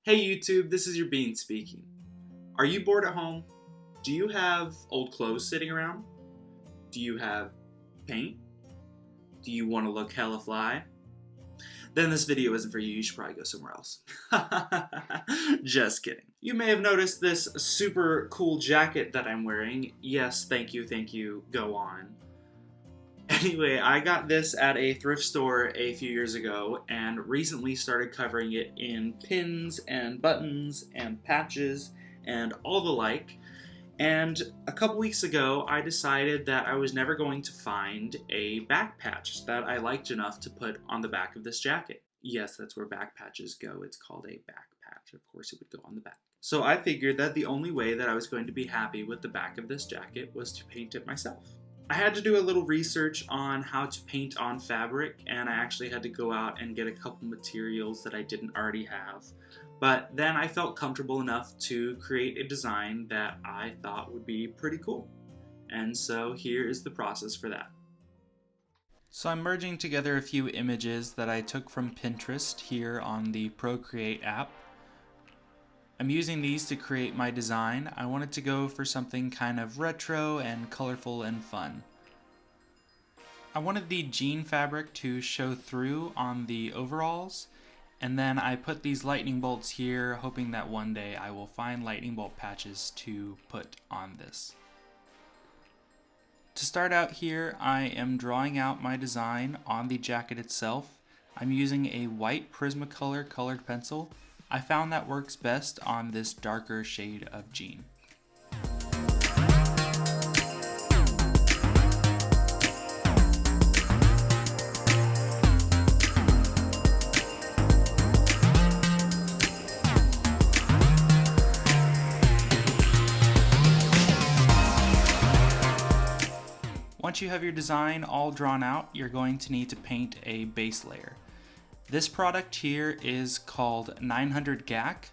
Hey YouTube, this is your bean speaking. Are you bored at home? Do you have old clothes sitting around? Do you have paint? Do you want to look hella fly? Then this video isn't for you, you should probably go somewhere else. Just kidding. You may have noticed this super cool jacket that I'm wearing. Yes, thank you, go on. Anyway, I got this at a thrift store a few years ago and recently started covering it in pins and buttons and patches and all the like. And a couple weeks ago, I decided that I was never going to find a back patch that I liked enough to put on the back of this jacket. Yes, that's where back patches go. It's called a back patch. Of course, it would go on the back. So I figured that the only way that I was going to be happy with the back of this jacket was to paint it myself. I had to do a little research on how to paint on fabric, and I actually had to go out and get a couple materials that I didn't already have. But then I felt comfortable enough to create a design that I thought would be pretty cool. And so here is the process for that. So I'm merging together a few images that I took from Pinterest here on the Procreate app. I'm using these to create my design. I wanted to go for something kind of retro and colorful and fun. I wanted the jean fabric to show through on the overalls, and then I put these lightning bolts here, hoping that one day I will find lightning bolt patches to put on this. To start out here, I am drawing out my design on the jacket itself. I'm using a white Prismacolor colored pencil. I found that works best on this darker shade of jean. Once you have your design all drawn out, you're going to need to paint a base layer. This product here is called 900 GAC.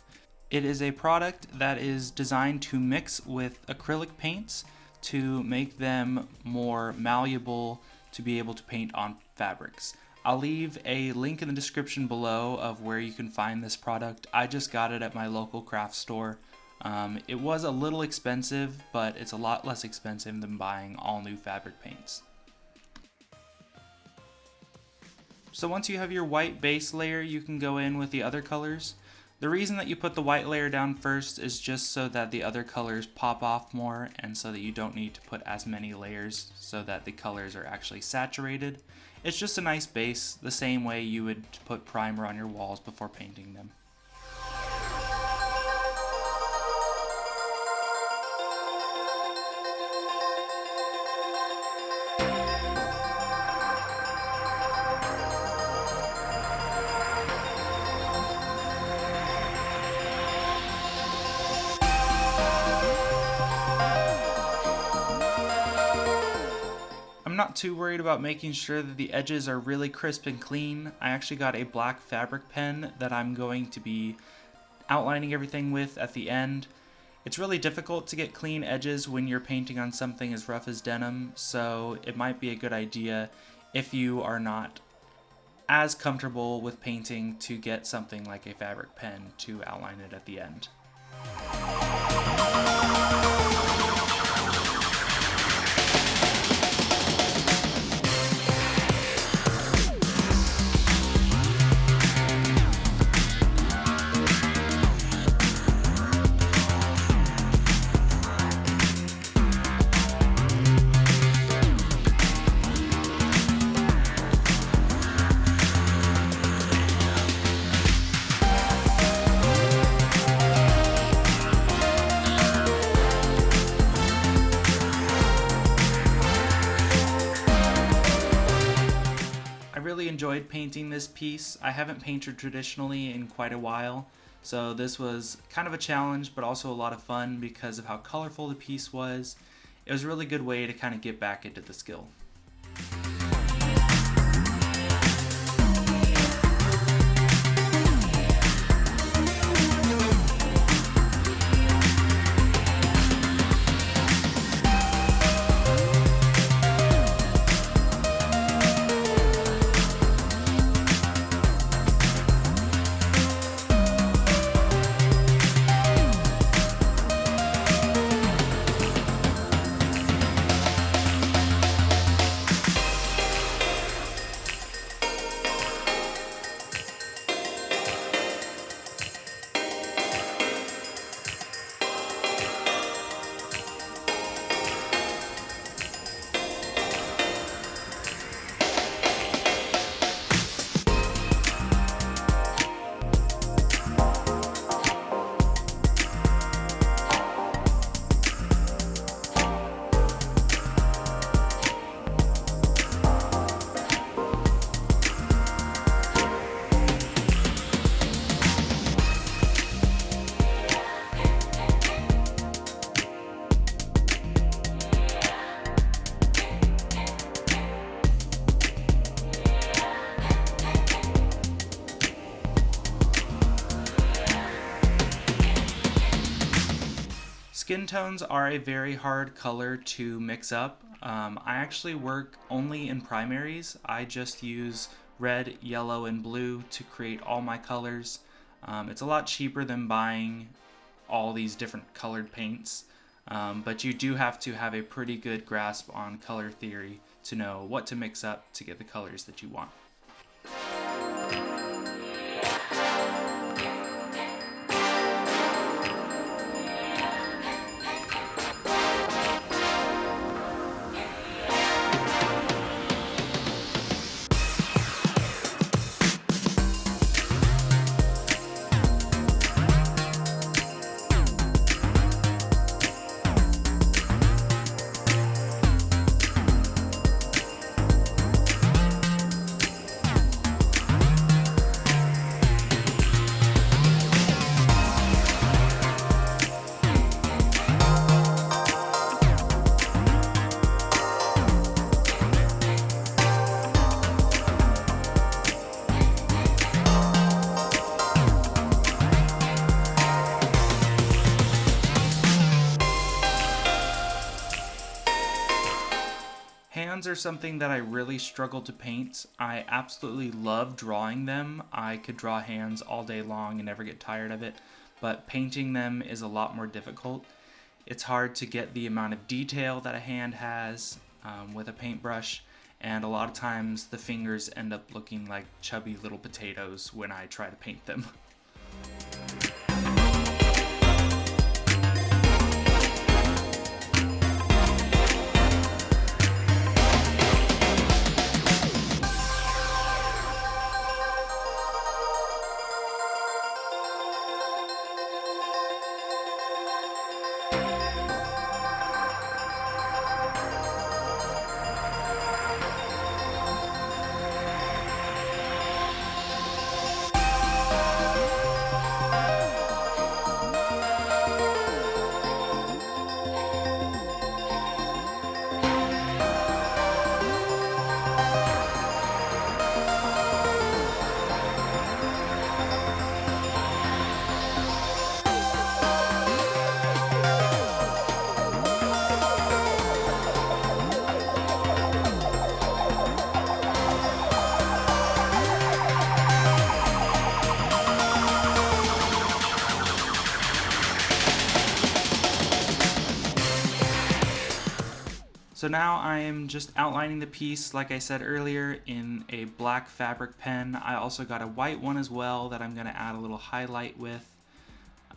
It is a product that is designed to mix with acrylic paints to make them more malleable to be able to paint on fabrics. I'll leave a link in the description below of where you can find this product. I just got it at my local craft store. It was a little expensive, but it's a lot less expensive than buying all new fabric paints. So once you have your white base layer, you can go in with the other colors. The reason that you put the white layer down first is just so that the other colors pop off more and so that you don't need to put as many layers so that the colors are actually saturated. It's just a nice base, the same way you would put primer on your walls before painting them. I'm not too worried about making sure that the edges are really crisp and clean. I actually got a black fabric pen that I'm going to be outlining everything with at the end. It's really difficult to get clean edges when you're painting on something as rough as denim, so it might be a good idea if you are not as comfortable with painting to get something like a fabric pen to outline it at the end. I really enjoyed painting this piece. I haven't painted traditionally in quite a while, so this was kind of a challenge but also a lot of fun because of how colorful the piece was. It was a really good way to kind of get back into the skill. Skin tones are a very hard color to mix up. I actually work only in primaries. I just use red, yellow, and blue to create all my colors. It's a lot cheaper than buying all these different colored paints, but you do have to have a pretty good grasp on color theory to know what to mix up to get the colors that you want. Hands are something that I really struggle to paint. I absolutely love drawing them. I could draw hands all day long and never get tired of it, but painting them is a lot more difficult. It's hard to get the amount of detail that a hand has with a paintbrush, and a lot of times the fingers end up looking like chubby little potatoes when I try to paint them. So now I am just outlining the piece, like I said earlier, in a black fabric pen. I also got a white one as well that I'm going to add a little highlight with.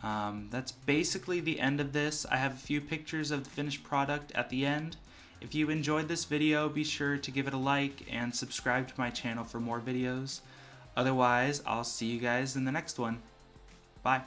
That's basically the end of this. I have a few pictures of the finished product at the end. If you enjoyed this video, be sure to give it a like and subscribe to my channel for more videos. Otherwise, I'll see you guys in the next one. Bye.